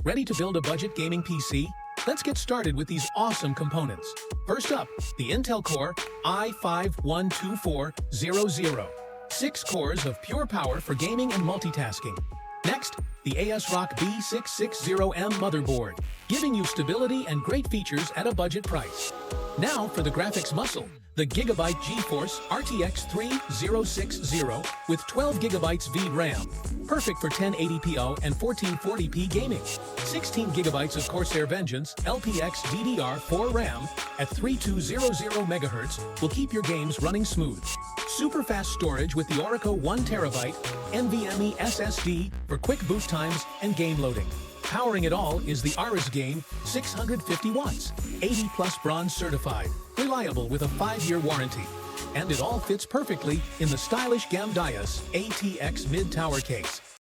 Ready to build a budget gaming PC? Let's get started with these awesome components. First up, the Intel Core i5-124000. 6 cores of pure power for gaming and multitasking. Next, the ASRock B660M motherboard, giving you stability and great features at a budget price. Now for the graphics muscle, the GIGABYTE GeForce RTX 3060 with 12 GB VRAM, perfect for 1080p and 1440p gaming. 16 GB of Corsair Vengeance LPX DDR4 RAM at 3200 MHz will keep your games running smooth. Super fast storage with the ORICO 1TB NVMe SSD for quick boot times and game loading. Powering it all is the ARESGAME 650 watts, 80+ bronze certified, reliable with a 5-year warranty. And it all fits perfectly in the stylish GAMDIAS ATX mid-tower case.